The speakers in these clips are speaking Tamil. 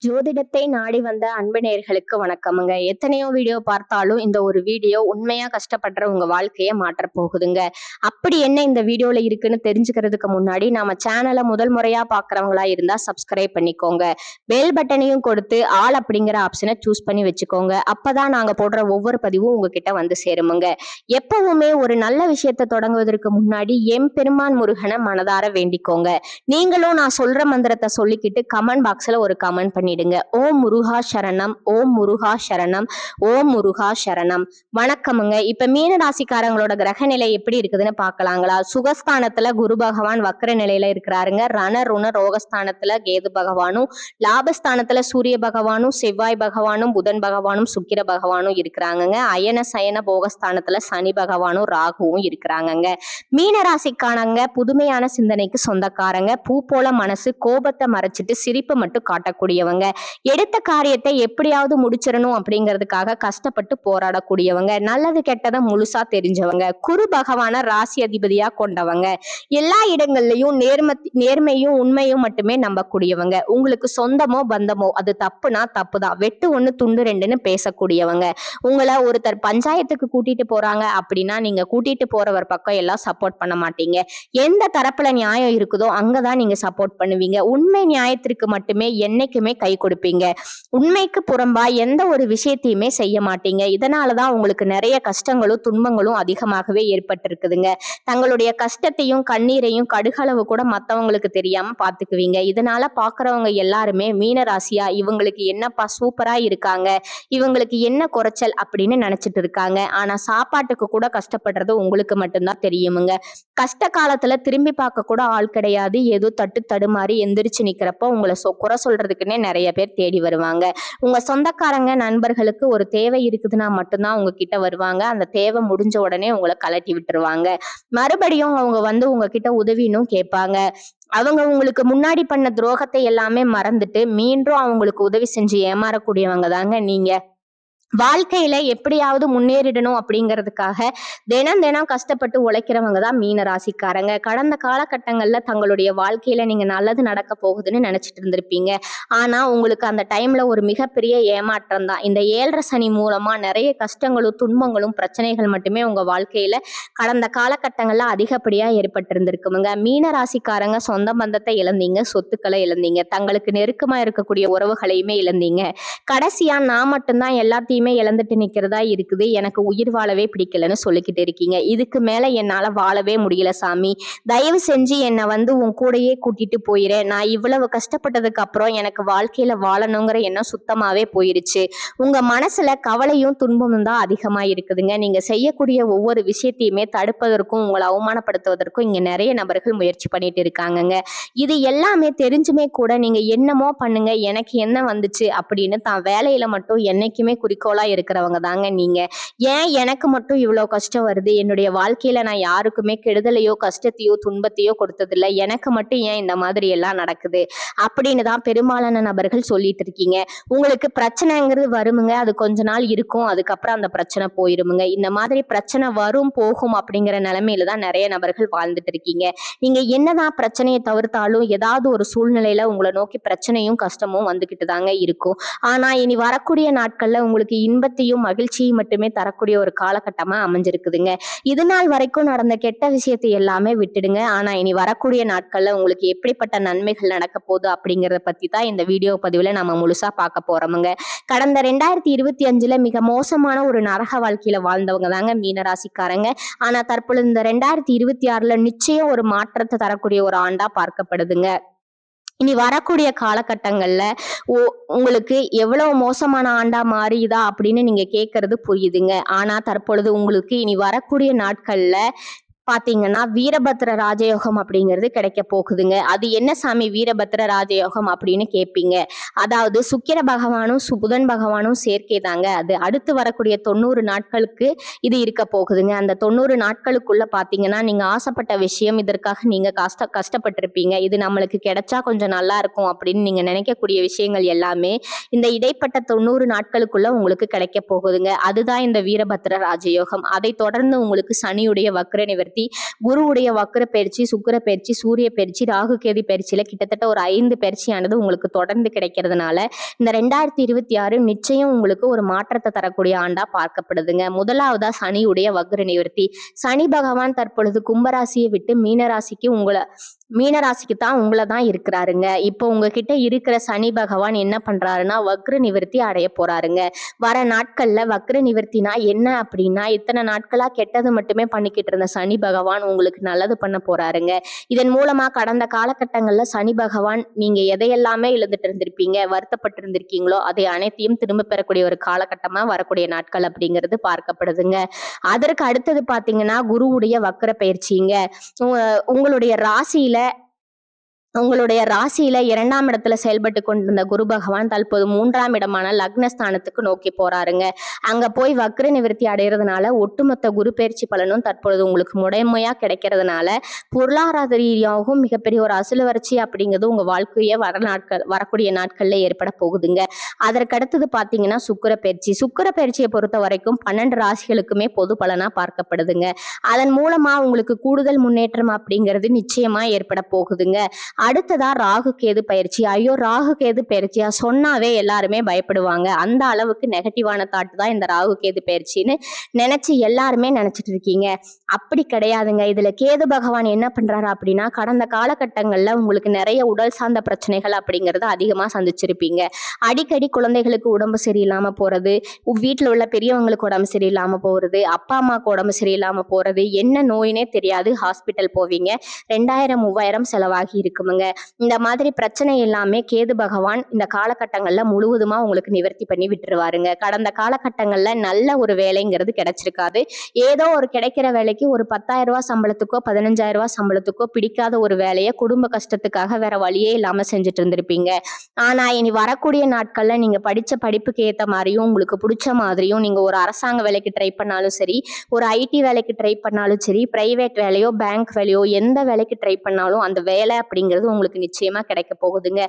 ஜோதிடத்தை நாடி வந்த அன்பு நேயர்களுக்கு வணக்கமுங்க. எத்தனையோ வீடியோ பார்த்தாலும் இந்த ஒரு வீடியோ உண்மையா கஷ்டப்படுற உங்க வாழ்க்கைய மாற்றப் போகுதுங்க. அப்படி என்ன இந்த வீடியோல இருக்குன்னு தெரிஞ்சுக்கிறதுக்கு முன்னாடி நம்ம சேனலை முதல் முறையா பாக்குறவங்களா இருந்தா சப்ஸ்கிரைப் பண்ணிக்கோங்க. பெல் பட்டனையும் கொடுத்து ஆல் அப்படிங்கிற ஆப்ஷனை சூஸ் பண்ணி வச்சுக்கோங்க. அப்பதான் நாங்க போடுற ஒவ்வொரு பதிவும் உங்ககிட்ட வந்து சேருமுங்க. எப்பவுமே ஒரு நல்ல விஷயத்தை தொடங்குவதற்கு முன்னாடி எம்பெருமான் முருகனை மனதார வேண்டிக்கோங்க. நீங்களும் நான் சொல்ற மந்திரத்தை சொல்லிக்கிட்டு கமெண்ட் பாக்ஸ்ல ஒரு கமெண்ட் பண்ணிடுங்க. ஓம் முருகா சரணம், ஓம் முருகா சரணம், ஓம் முருகா சரணம். வணக்கமுங்க. இப்ப மீன ராசிக்காரங்களோட கிரக நிலை எப்படி இருக்குதுன்னு பாக்கலாங்களா? சுகஸ்தானத்துல குரு பகவான் வக்ர நிலையில இருக்கிறாருங்க. ரண ருண ரோகஸ்தானத்துல கேது பகவானும், லாபஸ்தானத்துல சூரிய பகவானும், செவ்வாய் பகவானும், புதன் பகவானும், சுக்கிர பகவானும் இருக்கிறாங்கங்க. அயன சயன போகஸ்தானத்துல சனி பகவானும் ராகுவும் இருக்கிறாங்கங்க. மீன ராசிக்கானங்க புதுமையான சிந்தனைக்கு சொந்தக்காரங்க. பூ போல மனசு, கோபத்தை மறைச்சிட்டு சிரிப்பு மட்டும் காட்டக்கூடியவங்க. எடுத்த காரியத்தை எப்படியாவது முடிச்சிடணும் அப்படிங்கிறதுக்காக கஷ்டப்பட்டு போராடக்கூடியவங்க. நல்லது கெட்டதை முழுசா தெரிஞ்சவங்க. குரு பகவான ராசி அதிபதியா கொண்டவங்க. எல்லா இடங்கள்லயும் நேர்மையும் உண்மையும் மட்டுமே நம்பக்கூடியவங்க. உங்களுக்கு சொந்தமோ பந்தமோ அது தப்புனா தப்புதான், வெட்டு ஒண்ணு துண்டு ரெண்டுன்னு பேசக்கூடியவங்க. உங்களை ஒருத்தர் பஞ்சாயத்துக்கு கூட்டிட்டு போறாங்க அப்படின்னா நீங்க கூட்டிட்டு போறவர் பக்கம் எல்லாம் சப்போர்ட் பண்ண மாட்டீங்க. எந்த தரப்புல நியாயம் இருக்குதோ அங்கதான் நீங்க சப்போர்ட் பண்ணுவீங்க. உண்மை நியாயத்திற்கு மட்டுமே என்னைக்குமே கை கொடுப்பீங்க. உண்மைக்கு புறம்பா எந்த ஒரு விஷயத்தையுமே செய்ய மாட்டீங்க. இதனாலதான் உங்களுக்கு நிறைய கஷ்டங்களும் துன்பங்களும் அதிகமாகவே ஏற்பட்டிருக்குதுங்க. தங்களுடைய கஷ்டத்தையும் கண்ணீரையும் கடுகளவு கூட மத்தவங்களுக்கு தெரியாம பாத்துக்குவீங்க. இதனால பாக்குறவங்க எல்லாருமே மீன ராசியா இவங்களுக்கு என்னப்பா சூப்பரா இருக்காங்க, இவங்களுக்கு என்ன குறைச்சல் அப்படின்னு நினைச்சிட்டு இருக்காங்க. ஆனா சாப்பாட்டுக்கு கூட கஷ்டப்படுறது உங்களுக்கு மட்டும்தான் தெரியுமுங்க. கஷ்ட காலத்துல திரும்பி பார்க்க கூட ஆள் கிடையாது. ஏதோ தட்டு தடுமாறி எந்திரிச்சு நிக்கிறப்போ உங்களை குறை சொல்றதுக்குன்னே நிறைய பேர் தேடி வருவாங்க. உங்க சொந்தக்காரங்க நண்பர்களுக்கு ஒரு தேவை இருக்குதுன்னா மட்டும்தான் உங்ககிட்ட வருவாங்க. அந்த தேவை முடிஞ்ச உடனே உங்களை கலட்டி விட்டுருவாங்க. மறுபடியும் அவங்க வந்து உங்ககிட்ட உதவினும் கேட்பாங்க. அவங்க உங்களுக்கு முன்னாடி பண்ண துரோகத்தை எல்லாமே மறந்துட்டு மீண்டும் அவங்களுக்கு உதவி செஞ்சு ஏமாறக்கூடியவங்க தாங்க நீங்க. வாழ்க்கையில எப்படியாவது முன்னேறிடணும் அப்படிங்கிறதுக்காக தினம் தினம் கஷ்டப்பட்டு உழைக்கிறவங்க தான் மீன ராசிக்காரங்க. கடந்த காலகட்டங்கள்ல தங்களுடைய வாழ்க்கையில நீங்க நல்லது நடக்க போகுதுன்னு நினைச்சிட்டு இருந்திருப்பீங்க. ஆனா உங்களுக்கு அந்த டைம்ல ஒரு மிகப்பெரிய ஏமாற்றம் தான். இந்த 7.5 சனி மூலமா நிறைய கஷ்டங்களும் துன்பங்களும் பிரச்சனைகள் மட்டுமே உங்க வாழ்க்கையில கடந்த காலகட்டங்கள்ல அதிகப்படியா ஏற்பட்டிருந்திருக்குமுங்க. மீன ராசிக்காரங்க சொந்த பந்தத்தை இழந்தீங்க, சொத்துக்களை இழந்தீங்க, தங்களுக்கு நெருக்கமா இருக்கக்கூடிய உறவுகளையுமே இழந்தீங்க. கடைசியா நான் மட்டும்தான் எல்லாத்தையுமே இழந்துட்டு நிக்கிறதா இருக்குது, எனக்கு உயிர் வாழவே பிடிக்கலன்னு சொல்லிக்கிட்டு இருக்கீங்க. இதுக்கு மேல என்னால வாழவே முடியல சாமி, தயவு செஞ்சு என்னை வந்து உன் கூடையே கூட்டிட்டு போயிறேன். நான் இவ்வளவு கஷ்டப்பட்டதுக்கு அப்புறம் எனக்கு வாழ்க்கையில வாழணுங்கிற எண்ணம் சுத்தமாவே போயிருச்சு. உங்க மனசுல கவலையும் துன்பமும் தான் அதிகமா இருக்குதுங்க. நீங்க செய்யக்கூடிய ஒவ்வொரு விஷயத்தையுமே தடுப்பதற்கும் உங்களை அவமானப்படுத்துவதற்கும் இங்க நிறைய நபர்கள் முயற்சி பண்ணிட்டு இருக்காங்கங்க. இது எல்லாமே தெரிஞ்சுமே கூட நீங்க என்னமோ பண்ணுங்க, எனக்கு என்ன வந்துச்சு அப்படின்னு தான் வேலையில மட்டும் என்னைக்குமே குறிக்கோளா இருக்கிறவங்க தாங்க நீங்க. ஏன் எனக்கு மட்டும் இவ்வளவு கஷ்டம் வருது, என்னுடைய வாழ்க்கையில நான் யாருக்குமே கெடுதலையோ கஷ்டத்தையோ துன்பத்தையோ கொடுத்ததில்ல, எனக்கு மட்டும் ஏன் இந்த மாதிரி எல்லாம் நடக்குது அப்படின்னு தான் பெரும்பாலான நபர்கள் சொல்லிட்டு இருக்கீங்க. உங்களுக்கு பிரச்சனைங்கிறது வருமுங்க, அது கொஞ்ச நாள் இருக்கும், அதுக்கப்புறம் அந்த பிரச்சனை போயிருமுங்க. இந்த மாதிரி பிரச்சனை வரும் போகும் அப்படிங்கிற நிலைமையில தான் நிறைய நபர்கள் வாழ்ந்துட்டு இருக்கீங்க. நீங்க என்னதான் பிரச்சனையை தவிர்த்தாலும் ஏதாவது ஒரு சூழ்நிலையில உங்களை நோக்கி பிரச்சனையும் கஷ்டமும் வந்துகிட்டு தாங்க இருக்கும். ஆனா இனி வரக்கூடிய நாட்கள்ல உங்களுக்கு இன்பத்தையும் மகிழ்ச்சியும் மட்டுமே தரக்கூடிய ஒரு காலகட்டமா அமைஞ்சிருக்குதுங்க. இது நாள் வரைக்கும் நடந்த கெட்ட விஷயத்தை எல்லாமே விட்டுடுங்க. ஆனா இனி வரக்கூடிய நாட்கள்ல உங்களுக்கு எப்படிப்பட்ட நன்மைகள் நடக்க போகுது அப்படிங்கறத பத்தி தான் இந்த வீடியோ பதிவுல நம்ம முழுசா பார்க்க போறோமுங்க. கடந்த 2025ல மிக மோசமான ஒரு நரக வாழ்க்கையில வாழ்ந்தவங்க தாங்க மீனராசிக்காரங்க. ஆனா தற்பொழுது இந்த 2026ல நிச்சயம் ஒரு மாற்றத்தை தரக்கூடிய ஒரு ஆண்டா பார்க்கப்படுதுங்க. இனி வரக்கூடிய காலகட்டங்கள்ல உங்களுக்கு எவ்வளவு மோசமான ஆண்டா மாறியுதா அப்படின்னு நீங்க கேட்கறது புரியுதுங்க. ஆனா தற்பொழுது உங்களுக்கு இனி வரக்கூடிய நாட்கள்ல பாத்தீங்கன்னா வீரபத்ர ராஜயோகம் அப்படிங்கிறது கிடைக்க போகுதுங்க. அது என்ன சாமி வீரபத்ர ராஜயோகம் அப்படின்னு கேட்பீங்க. அதாவது சுக்கிர பகவானும் புதன் பகவானும் சேர்க்கை தாங்க. அது அடுத்து வரக்கூடிய 90 நாட்களுக்கு இது இருக்க போகுதுங்க. அந்த 90 நாட்களுக்குள்ள பாத்தீங்கன்னா நீங்க ஆசைப்பட்ட விஷயம், இதற்காக நீங்க கஷ்டப்பட்டிருப்பீங்க, இது நம்மளுக்கு கிடைச்சா கொஞ்சம் நல்லா இருக்கும் அப்படின்னு நீங்க நினைக்கக்கூடிய விஷயங்கள் எல்லாமே இந்த இடைப்பட்ட 90 நாட்களுக்குள்ள உங்களுக்கு கிடைக்க போகுதுங்க. அதுதான் இந்த வீரபத்ர ராஜயோகம். அதை தொடர்ந்து உங்களுக்கு சனியுடைய வக்ர நிவர்த்தி நிவர்த்தி, குருவுடைய வக்ர பயிற்சி, சுக்கிர பயிற்சி, சூரிய பயிற்சி, ராகு கேது பயிற்சியில கிட்டத்தட்ட ஒரு 5 பயிற்சியானது உங்களுக்கு தொடர்ந்து கிடைக்கிறதுனால இந்த 2026 நிச்சயம் உங்களுக்கு ஒரு மாற்றத்தை தரக்கூடிய ஆண்டா பார்க்கப்படுதுங்க. முதலாவதா சனியுடைய வக்ர நிவர்த்தி. சனி பகவான் தற்பொழுது கும்பராசியை விட்டு மீனராசிக்கு தான் உங்களை தான் இருக்கிறாருங்க. இப்போ உங்ககிட்ட இருக்கிற சனி பகவான் என்ன பண்றாருன்னா வக்ர நிவர்த்தி அடைய போறாருங்க. வர நாட்கள்ல வக்ர நிவர்த்தினா என்ன அப்படின்னா, இத்தனை நாட்களா கெட்டது மட்டுமே பண்ணிக்கிட்டு இருந்த சனி பகவான் உங்களுக்கு நல்லது பண்ண போறாருங்க. இதன் மூலமா கடந்த காலகட்டங்கள்ல சனி பகவான் நீங்க எதையெல்லாமே இழந்துட்டு இருந்திருப்பீங்க, வருத்தப்பட்டு இருந்திருக்கீங்களோ அதை அனைத்தையும் திரும்ப பெறக்கூடிய ஒரு காலகட்டமா வரக்கூடிய நாட்கள் அப்படிங்கிறது பார்க்கப்படுதுங்க. அதற்கு அடுத்தது பாத்தீங்கன்னா குருவுடைய வக்ர பயிற்சிங்க. உங்களுடைய ராசியில 2ஆம் இடத்துல செயல்பட்டு கொண்டிருந்த குரு பகவான் தற்போது 3ஆம் இடமான லக்னஸ்தானத்துக்கு நோக்கி போறாருங்க. அங்க போய் வக்ர நிவர்த்தி அடைகிறதுனால ஒட்டுமொத்த குரு பயிற்சி பலனும் தற்பொழுது உங்களுக்கு முடைமையா கிடைக்கிறதுனால பொருளாதார ரீதியாகவும் மிகப்பெரிய ஒரு அசுல வறட்சி அப்படிங்கிறது உங்க வாழ்க்கையே வரக்கூடிய நாட்கள்ல ஏற்பட போகுதுங்க. அதற்கடுத்தது பாத்தீங்கன்னா சுக்கிர பயிற்சியை பொறுத்த வரைக்கும் 12 ராசிகளுக்குமே பொது பலனா பார்க்கப்படுதுங்க. அதன் மூலமா உங்களுக்கு கூடுதல் முன்னேற்றம் அப்படிங்கிறது நிச்சயமா ஏற்பட போகுதுங்க. அடுத்ததா ராகு கேது பயிற்சி. ஐயோ, ராகு கேது பயிற்சியா சொன்னாவே எல்லாருமே பயப்படுவாங்க. அந்த அளவுக்கு நெகட்டிவான தாட் தான் இந்த ராகு கேது பயிற்சின்னு நினைச்சு எல்லாருமே நினைச்சிட்டு இருக்கீங்க. அப்படி கிடையாதுங்க. இதுல கேது பகவான் என்ன பண்றாரு அப்படின்னா, கடந்த காலகட்டங்கள்ல உங்களுக்கு நிறைய உடல் சார்ந்த பிரச்சனைகள் அப்படிங்கறது அதிகமா சந்திச்சிருப்பீங்க. அடிக்கடி குழந்தைகளுக்கு உடம்பு சரியில்லாம போறது, வீட்டுல உள்ள பெரியவங்களுக்கு உடம்பு சரியில்லாம போறது, அப்பா அம்மாவுக்கு உடம்பு சரியில்லாம போறது, என்ன நோயினே தெரியாது ஹாஸ்பிட்டல் போவீங்க, 2000 3000 செலவாகி இருக்குமுங்க. இந்த மாதிரி பிரச்சனை எல்லாமே கேது பகவான் இந்த காலகட்டங்கள்ல முழுவதுமா உங்களுக்கு நிவர்த்தி பண்ணி விட்டுருவாருங்க. கடந்த காலகட்டங்கள்ல நல்ல ஒரு வேலைங்கிறது கிடைச்சிருக்காது. ஏதோ ஒரு கிடைக்கிற வேலைக்கு ஒரு 10,000 ரூபாய் சம்பளத்துக்கோ 15,000 ரூபாய் சம்பளத்துக்கோ பிடிக்காத ஒரு வேலையை குடும்ப கஷ்டத்துக்காக வேற வழியே இல்லாம செஞ்சுட்டு இருந்திருப்பீங்க. ஆனா இனி வரக்கூடிய நாட்கள்ல நீங்க படிச்ச படிப்புக்கு ஏத்த மாதிரியும் உங்களுக்கு பிடிச்ச மாதிரியும் நீங்க ஒரு அரசாங்க வேலைக்கு ட்ரை பண்ணாலும் சரி, ஒரு ஐடி வேலைக்கு ட்ரை பண்ணாலும் சரி, பிரைவேட் வேலையோ பேங்க் வேலையோ எந்த வேலைக்கு ட்ரை பண்ணாலும் அந்த வேலை அப்படிங்கிறது உங்களுக்கு நிச்சயமா கிடைக்க போகுதுங்க.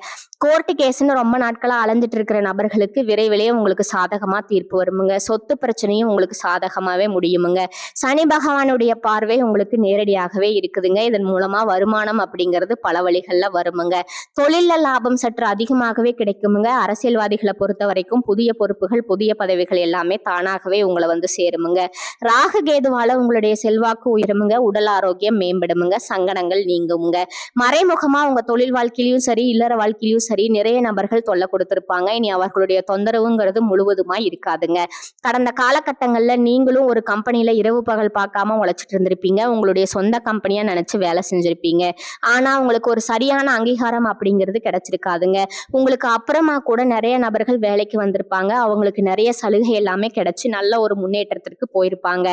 கோர்ட்டு கேஸ்ன்னு ரொம்ப நாட்களா அலைஞ்சிட்டு இருக்கிற நபர்களுக்கு விரைவிலேயே உங்களுக்கு சாதகமா தீர்ப்பு வருமுங்க. சொத்து பிரச்சனையும் உங்களுக்கு சாதகமாவே முடியுமுங்க. சனி பகவானுடைய பார்வை உங்களுக்கு நேரடியாகவே இருக்குதுங்க. இதன் மூலமா வருமானம் அப்படிங்கிறது பல வழிகள்ல வருமுங்க. தொழில லாபம் சற்று அதிகமாகவே கிடைக்குமுங்க. அரசியல்வாதிகளை பொறுத்த வரைக்கும் புதிய பொறுப்புகள் புதிய பதவிகள் எல்லாமே தானாகவே உங்களை வந்து சேருமுங்க. ராகு கேதுவால உங்களுடைய செல்வாக்கு உயருமுங்க. உடல் ஆரோக்கியம் மேம்படுமுங்க. சங்கடங்கள் நீங்குமுங்க. மறைமுகமா உங்க தொழில் வாழ்க்கையிலும் சரி இல்லற வாழ்க்கையிலும் சரி நிறைய நபர்கள் தொல்லை கொடுத்திருப்பாங்க. இனி அவர்களுடைய தொந்தரவுங்கிறது முழுவதுமா இருக்காதுங்க. கடந்த காலகட்டங்கள்ல நீங்களும் ஒரு கம்பெனில இரவு பகல் பார்க்காம உழைச்சிட்டு இருந்திருப்பீங்க. உங்களுடைய சொந்த கம்பெனியா நினைச்சு வேலை செஞ்சிருப்பீங்க. ஆனா உங்களுக்கு ஒரு சரியான அங்கீகாரம் அப்படிங்கிறது கிடைச்சிருக்காதுங்க. உங்களுக்கு அப்புறமா கூட நிறைய நபர்கள் வேலைக்கு வந்திருப்பாங்க. அவங்களுக்கு நிறைய சலுகை எல்லாமே கிடைச்சு நல்ல ஒரு முன்னேற்றத்திற்கு போயிருப்பாங்க.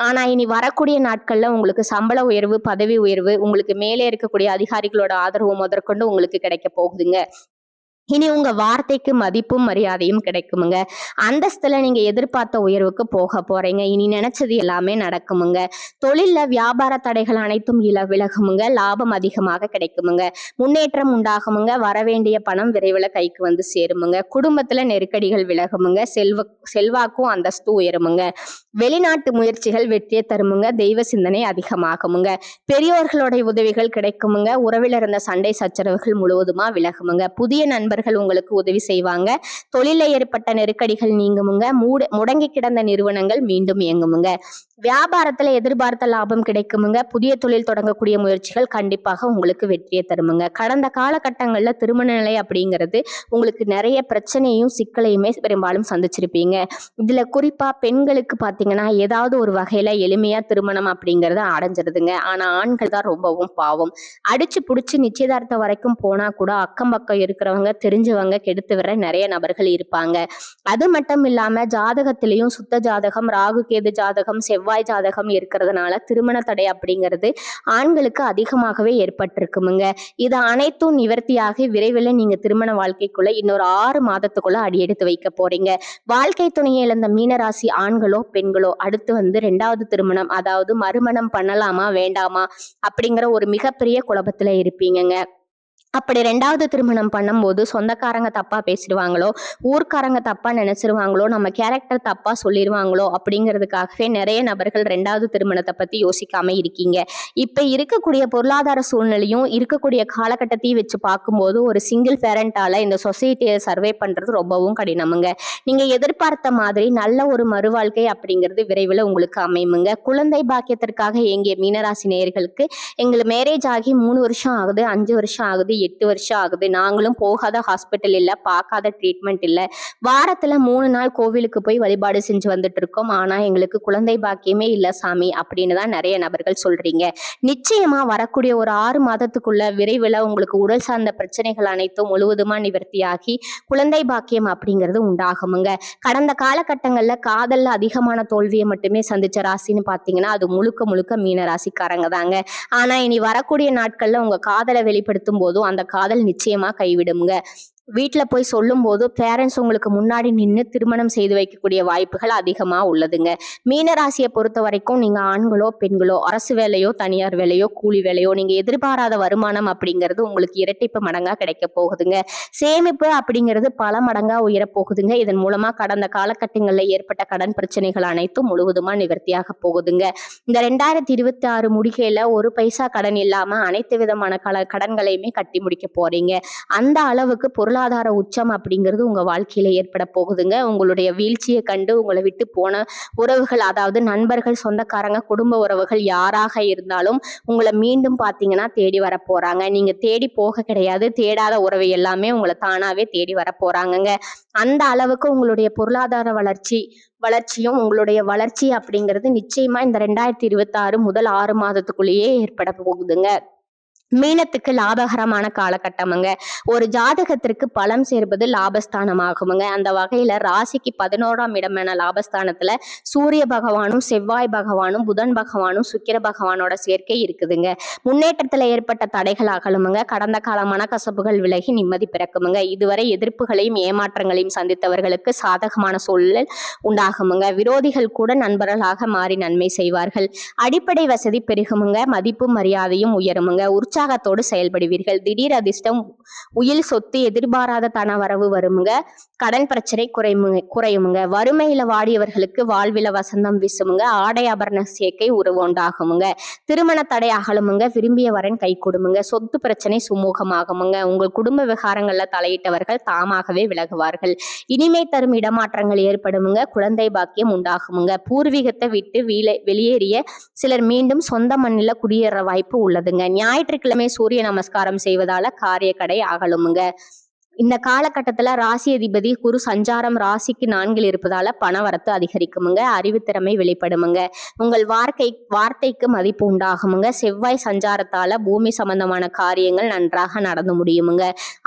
ஆனா இனி வரக்கூடிய நாட்கள்ல உங்களுக்கு சம்பள உயர்வு, பதவி உயர்வு, உங்களுக்கு மேலே இருக்கக்கூடிய அதிகாரிகளோட ஆதரவு முதற்கொண்டு உங்களுக்கு கிடைக்க போகுதுங்க. இனி உங்க வார்த்தைக்கு மதிப்பும் மரியாதையும் கிடைக்குமுங்க. அந்தஸ்துல நீங்க எதிர்பார்த்த உயர்வுக்கு போக போறீங்க. இனி நினைச்சது எல்லாமே நடக்குமுங்க. தொழில்ல வியாபார தடைகள் அனைத்தும் விலகுமுங்க. லாபம் அதிகமாக கிடைக்குமுங்க. முன்னேற்றம் உண்டாகுமுங்க. வரவேண்டிய பணம் விரைவில் கைக்கு வந்து சேருமுங்க. குடும்பத்துல நெருக்கடிகள் விலகுமுங்க. செல்வாக்கும் அந்தஸ்து உயருமுங்க. வெளிநாட்டு முயற்சிகள் வெற்றியை தருமுங்க. தெய்வ சிந்தனை அதிகமாகுமுங்க. பெரியோர்களுடைய உதவிகள் கிடைக்குமுங்க. உறவில் இருந்த சண்டை சச்சரவுகள் முழுவதுமா விலகுமுங்க. புதிய நண்பர்கள் உங்களுக்கு உதவி செய்வாங்க. தொழில ஏற்பட்ட நெருக்கடிகள் நீங்குமுங்க. முடங்கி கிடந்த நிறுவனங்கள் மீண்டும் இயங்குமுங்க. வியாபாரத்துல எதிர்பார்த்த லாபம் கிடைக்குமுங்க. புதிய தொழில் தொடங்கக்கூடிய முயற்சிகள் கண்டிப்பாக உங்களுக்கு வெற்றியை தருமுங்க. கடந்த காலகட்டங்கள்ல திருமண நிலை அப்படிங்கிறது உங்களுக்கு நிறைய பிரச்சனையும் சிக்கலையுமே பெரும்பாலும் சந்திச்சிருப்பீங்க. இதுல குறிப்பா பெண்களுக்கு பாத்தீங்கன்னா ஏதாவது ஒரு வகையில எளிமையா திருமணம் அப்படிங்கறது அடைஞ்சிருதுங்க. ஆனா ஆண்கள் தான் ரொம்பவும் பாவம். அடிச்சு புடிச்சு நிச்சயதார்த்தம் வரைக்கும் போனா கூட அக்கம் பக்கம் இருக்கிறவங்க தெரிஞ்சவங்க கெடுத்து வர நிறைய நபர்கள் இருப்பாங்க. அது மட்டும் இல்லாம ஜாதகத்திலையும் சுத்த ஜாதகம், ராகு கேது ஜாதகம், செவ்வாய் ஜாதகம் இருக்கிறதுனால திருமண தடை அப்படிங்கிறது ஆண்களுக்கு அதிகமாகவே ஏற்பட்டிருக்குமுங்க. இது அனைத்தும் நிவர்த்தியாகி விரைவில் நீங்க திருமண வாழ்க்கைக்குள்ள இன்னொரு 6 மாதத்துக்குள்ள அடியெடுத்து வைக்க போறீங்க. வாழ்க்கை துணையை இழந்த மீனராசி ஆண்களோ பெண்களோ அடுத்து வந்து 2வது திருமணம், அதாவது மறுமணம் பண்ணலாமா வேண்டாமா அப்படிங்கிற ஒரு மிகப்பெரிய குழப்பத்துல இருப்பீங்கங்க. அப்படி 2வது திருமணம் பண்ணும்போது சொந்தக்காரங்க தப்பா பேசிடுவாங்களோ, ஊர்க்காரங்க தப்பா நினைச்சிருவாங்களோ, நம்ம கேரக்டர் தப்பா சொல்லிருவாங்களோ அப்படிங்கிறதுக்காகவே நிறைய நபர்கள் 2வது திருமணத்தை பத்தி யோசிக்காம இருக்கீங்க. இப்ப இருக்கக்கூடிய பொருளாதார சூழ்நிலையும், இருக்கக்கூடிய காலகட்டத்தையும் வச்சு பார்க்கும்போது ஒரு சிங்கிள் பேரண்டால இந்த சொசைட்டியை சர்வே பண்றது ரொம்பவும் கடினமுங்க. நீங்க எதிர்பார்த்த மாதிரி நல்ல ஒரு மறுவாழ்க்கை அப்படிங்கிறது விரைவில் உங்களுக்கு அமையுமுங்க. குழந்தை பாக்கியத்திற்காக ஏங்கிய மீனராசி நேயர்களுக்கு எங்களுக்கு மேரேஜ் ஆகி 3 வருஷம் ஆகுது, 5 வருஷம் ஆகுது, 8 வருஷம் ஆகுது. நாங்களும் போகாத ஹாஸ்பிட்டல் இல்ல, பார்க்காத ட்ரீட்மெண்ட் இல்ல. வாரத்துல 3 நாள் கோவிலுக்கு போய் வழிபாடு செஞ்சு வந்துட்டு இருக்கோம். ஆனா எங்களுக்கு குழந்தை பாக்கியமே இல்ல சாமி அப்படின்னு தான் நிறைய நபர்கள் சொல்றீங்க. நிச்சயமா வரக்கூடிய ஒரு 6 மாதத்துக்குள்ள விரைவில் உங்களுக்கு உடல் சார்ந்த பிரச்சனைகள் அனைத்தும் முழுவதுமா நிவர்த்தியாகி குழந்தை பாக்கியம் அப்படிங்கிறது உண்டாகுமுங்க. கடந்த காலகட்டங்கள்ல காதல்ல அதிகமான தோல்வியை மட்டுமே சந்திச்ச ராசின்னு பாத்தீங்கன்னா அது முழுக்க முழுக்க மீன ராசிக்காரங்க தாங்க. ஆனா இனி வரக்கூடிய நாட்கள்ல உங்க காதலை வெளிப்படுத்தும் போதும் அந்த காதல் நிச்சயமா கைவிடுங்க. வீட்டுல போய் சொல்லும் போது பேரண்ட்ஸ் உங்களுக்கு முன்னாடி நின்று திருமணம் செய்து வைக்கக்கூடிய வாய்ப்புகள் அதிகமா உள்ளதுங்க. மீனராசியை பொறுத்த வரைக்கும் நீங்க ஆண்களோ பெண்களோ அரசு வேலையோ தனியார் வேலையோ கூலி வேலையோ நீங்க எதிர்பாராத வருமானம் அப்படிங்கிறது உங்களுக்கு இரட்டிப்பு மடங்கா கிடைக்க போகுதுங்க. சேமிப்பு அப்படிங்கிறது பல மடங்கா உயர போகுதுங்க. இதன் மூலமா கடந்த காலகட்டங்களில் ஏற்பட்ட கடன் பிரச்சனைகள் அனைத்தும் முழுவதுமா நிவர்த்தியாக போகுதுங்க. இந்த 2026 முடிக்கையில ஒரு பைசா கடன் இல்லாம அனைத்து விதமான கடன்களையுமே கட்டி முடிக்க போறீங்க. அந்த அளவுக்கு பொருளாதார உச்சம் அப்படிங்கிறது உங்க வாழ்க்கையில ஏற்பட போகுதுங்க. உங்களுடைய வீழ்ச்சியை கண்டு உங்களை விட்டு போன உறவுகள், அதாவது நண்பர்கள், சொந்தக்காரங்க, குடும்ப உறவுகள் யாராக இருந்தாலும் உங்களை மீண்டும் பார்த்தீங்கன்னா தேடி வர போறாங்க. நீங்க தேடி போக கிடையாது, தேடாத உறவு எல்லாமே உங்களை தானாவே தேடி வர போறாங்கங்க. அந்த அளவுக்கு உங்களுடைய பொருளாதார வளர்ச்சியும் உங்களுடைய வளர்ச்சி அப்படிங்கிறது நிச்சயமா இந்த 2026 முதல் 6 மாதத்துக்குள்ளேயே ஏற்பட போகுதுங்க. மீனத்துக்கு லாபகரமான காலகட்டமுங்க. ஒரு ஜாதகத்திற்கு பலம் சேர்ப்பது லாபஸ்தானமாகுமுங்க. அந்த வகையில ராசிக்கு 11ஆம் இடமான லாபஸ்தானத்துல சூரிய பகவானும் செவ்வாய் பகவானும் புதன் பகவானும் சுக்கிர பகவானோட சேர்க்கை இருக்குதுங்க. முன்னேற்றத்துல ஏற்பட்ட தடைகள் அகலுமுங்க. கடந்த கால மனக்கசப்புகள் விலகி நிம்மதி பிறக்குமுங்க. இதுவரை எதிர்ப்புகளையும் ஏமாற்றங்களையும் சந்தித்தவர்களுக்கு சாதகமான சூழல் உண்டாகுமுங்க. விரோதிகள் கூட நண்பர்களாக மாறி நன்மை செய்வார்கள். அடிப்படை வசதி பெருகுமுங்க. மதிப்பும் மரியாதையும் உயருமுங்க. உற்சாகத்தோடு செயல்படுவீர்கள். திடீர் அதிர்ஷ்டம், உயில் சொத்து, எதிர்பாராத தனவரவு வருமுங்க. கடன் பிரச்சனை குறையுமுங்க. வறுமையில வாடியவர்களுக்கு வாழ்வில வசந்தம் வீசுமுங்க. ஆடை ஆபரண சேர்க்கை உண்டாகுமுங்க. திருமண தடை அகலுமுங்க. விரும்பிய வரன் கை கொடுமுங்க. சொத்து பிரச்சனை சுமூகமாகுமுங்க. உங்கள் குடும்ப விவகாரங்கள்ல தலையிட்டவர்கள் தாமாகவே விலகுவார்கள். இனிமை தரும் இடமாற்றங்கள் ஏற்படுமுங்க. குழந்தை பாக்கியம் உண்டாகுமுங்க. பூர்வீகத்தை விட்டு வெளியேறிய சிலர் மீண்டும் சொந்த மண்ணில குடியேற வாய்ப்பு உள்ளதுங்க. ஞாயிற்றுக்கிழமை சூரிய நமஸ்காரம் செய்வதால காரிய கடை அகலுமுங்க. இந்த காலகட்டத்துல ராசி அதிபதி குரு சஞ்சாரம் ராசிக்கு 4 இருப்பதால பணவரத்து அதிகரிக்குமுங்க. அறிவுத்திறமை வெளிப்படுமுங்க. உங்கள் வார்த்தைக்கு மதிப்பு உண்டாகுமுங்க. செவ்வாய் சஞ்சாரத்தால பூமி சம்பந்தமான காரியங்கள் நன்றாக நடந்து முடியுமுங்க.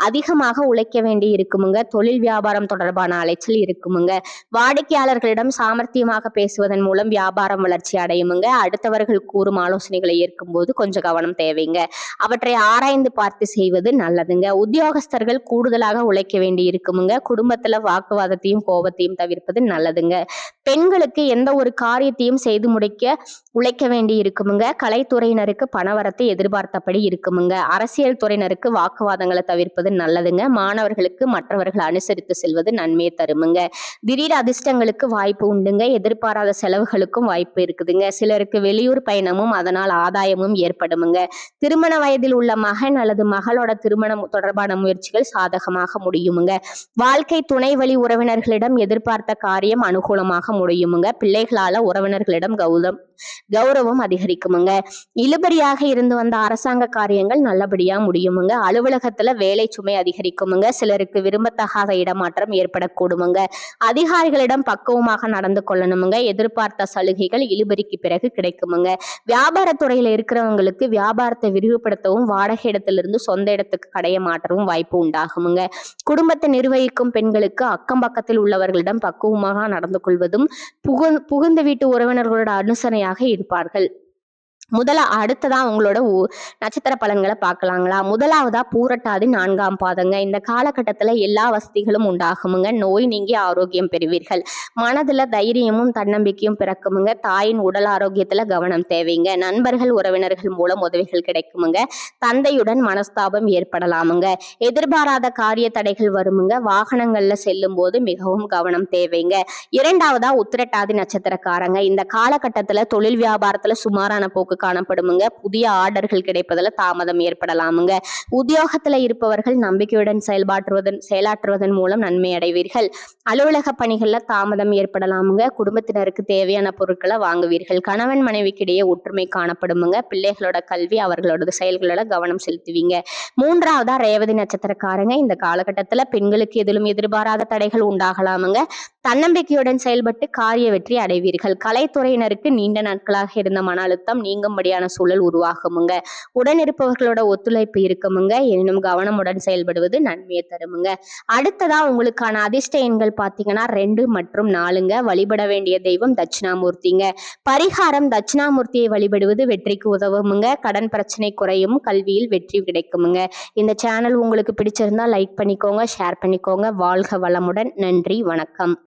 அதிகமாக உழைக்க வேண்டி இருக்குமுங்க. தொழில் வியாபாரம் தொடர்பான அலைச்சல் இருக்குமுங்க. வாடிக்கையாளர்களிடம் சாமர்த்தியமாக பேசுவதன் மூலம் வியாபாரம் வளர்ச்சி அடையுமுங்க. அடுத்தவர்கள் கூறும் ஆலோசனைகளை ஏற்கும் போது கொஞ்சம் கவனம் தேவைங்க. அவற்றை ஆராய்ந்து பார்த்து செய்வது நல்லதுங்க. உத்தியோகஸ்தர்கள் கூடுதல் உழைக்க வேண்டி இருக்குமுங்க. குடும்பத்துல வாக்குவாதத்தையும் கோபத்தையும் தவிர்ப்பது நல்லதுங்க. பெண்களுக்கு எந்த ஒரு காரியத்தையும் செய்து முடிக்க உழைக்க வேண்டி இருக்குமுங்க. கலைத்துறையினருக்கு பணவரத்தை எதிர்பார்த்தபடி இருக்குமுங்க. அரசியல் துறையினருக்கு வாக்குவாதங்களை தவிர்ப்பது நல்லதுங்க. மாணவர்களுக்கு மற்றவர்கள் அனுசரித்து செல்வது நன்மையை தருமுங்க. திடீர் அதிர்ஷ்டங்களுக்கு வாய்ப்பு உண்டுங்க. எதிர்பாராத செலவுகளுக்கும் வாய்ப்பு இருக்குதுங்க. சிலருக்கு வெளியூர் பயணமும் அதனால் ஆதாயமும் ஏற்படுமுங்க. திருமண வயதில் உள்ள மகன் அல்லது மகளோட திருமணம் தொடர்பான முயற்சிகள் சாதகமாக முடியுமுங்க. வாழ்க்கை துணை வழி உறவினர்களிடம் எதிர்பார்த்த காரியம் அனுகூலமாக முடியுமுங்க. பிள்ளைகளால உறவினர்களிடம் கௌரவம் அதிகரிக்குமுங்க. இழுபறியாக இருந்து வந்த அரசாங்க காரியங்கள் நல்லபடியா முடியுமுங்க. அலுவலகத்துல வேலை சுமை அதிகரிக்குமுங்க. சிலருக்கு விரும்பத்தகாத இடமாற்றம் ஏற்படக்கூடுமுங்க. அதிகாரிகளிடம் பக்குவமாக நடந்து கொள்ளணுமுங்க. எதிர்பார்த்த சலுகைகள் இழுபறிக்கு பிறகு கிடைக்குமுங்க. வியாபாரத்துறையில இருக்கிறவங்களுக்கு வியாபாரத்தை விரிவுபடுத்தவும் வாடகை இடத்திலிருந்து சொந்த இடத்துக்கு கடைய மாற்றவும் வாய்ப்பு உண்டாகுமுங்க. குடும்பத்தை நிர்வகிக்கும் பெண்களுக்கு அக்கம் பக்கத்தில் உள்ளவர்களிடம் பக்குவமாக நடந்து கொள்வதும் புகுந்த வீட்டு உறவினர்களோட அனுசரணையாக இருப்பார்கள். அடுத்ததா உங்களோட நட்சத்திர பலன்களை பார்க்கலாங்களா. முதலாவதா பூரட்டாதி 4ஆம் பாதங்க. இந்த காலகட்டத்துல எல்லா வசதிகளும் உண்டாகுமுங்க. நோய் நீங்கி ஆரோக்கியம் பெறுவீர்கள். மனதுல தைரியமும் தன்னம்பிக்கையும் பிறக்குமுங்க. தாயின் உடல் ஆரோக்கியத்துல கவனம் தேவைங்க. நண்பர்கள் உறவினர்கள் மூலம் உதவிகள் கிடைக்குமுங்க. தந்தையுடன் மனஸ்தாபம் ஏற்படலாமுங்க. எதிர்பாராத காரிய தடைகள் வருமுங்க. வாகனங்கள்ல செல்லும் போது மிகவும் கவனம் தேவைங்க. இரண்டாவதா உத்திரட்டாதி நட்சத்திரக்காரங்க. இந்த காலகட்டத்துல தொழில் வியாபாரத்துல சுமாரான போக்கு காணப்படுமுங்க. புதிய ஆர்டர்கள் கிடைப்பதில் தாமதம் ஏற்படலாமுங்க. உத்தியோகத்துல இருப்பவர்கள் நம்பிக்கையுடன் செயலாற்றுவதன் மூலம் நன்மை அடைவீர்கள். அலுவலக பணிகள்ல தாமதம் ஏற்படலாமுங்க. குடும்பத்தினருக்கு தேவையான பொருட்களை வாங்குவீர்கள். கணவன் மனைவிக்கிடையே ஒற்றுமை காணப்படுமுங்க. பிள்ளைகளோட கல்வி அவர்களோட செயல்களோட கவனம் செலுத்துவீங்க. மூன்றாவதா ரேவதி நட்சத்திரக்காரங்க. இந்த காலகட்டத்துல பெண்களுக்கு எதிலும் எதிர்பாராத தடைகள் உண்டாகலாமுங்க. தன்னம்பிக்கையுடன் செயல்பட்டு காரிய வெற்றி அடைவீர்கள். கலைத்துறையினருக்கு நீண்ட நாட்களாக இருந்த மன அழுத்தம் நீங்கும்படியான சூழல் உருவாகுமுங்க. உடன் இருப்பவர்களோட ஒத்துழைப்பு இருக்குமுங்க. எனினும் கவனமுடன் செயல்படுவது நன்மையை தருமுங்க. அடுத்ததா உங்களுக்கான அதிர்ஷ்ட எண்கள் பாத்தீங்கன்னா 2 மற்றும் 4ங்க. வழிபட வேண்டிய தெய்வம் தட்சிணாமூர்த்திங்க. பரிகாரம் தட்சிணாமூர்த்தியை வழிபடுவது வெற்றிக்கு உதவுமுங்க. கடன் பிரச்சனை குறையும். கல்வியில் வெற்றி கிடைக்குமுங்க. இந்த சேனல் உங்களுக்கு பிடிச்சிருந்தா லைக் பண்ணிக்கோங்க, ஷேர் பண்ணிக்கோங்க. வாழ்க வளமுடன். நன்றி, வணக்கம்.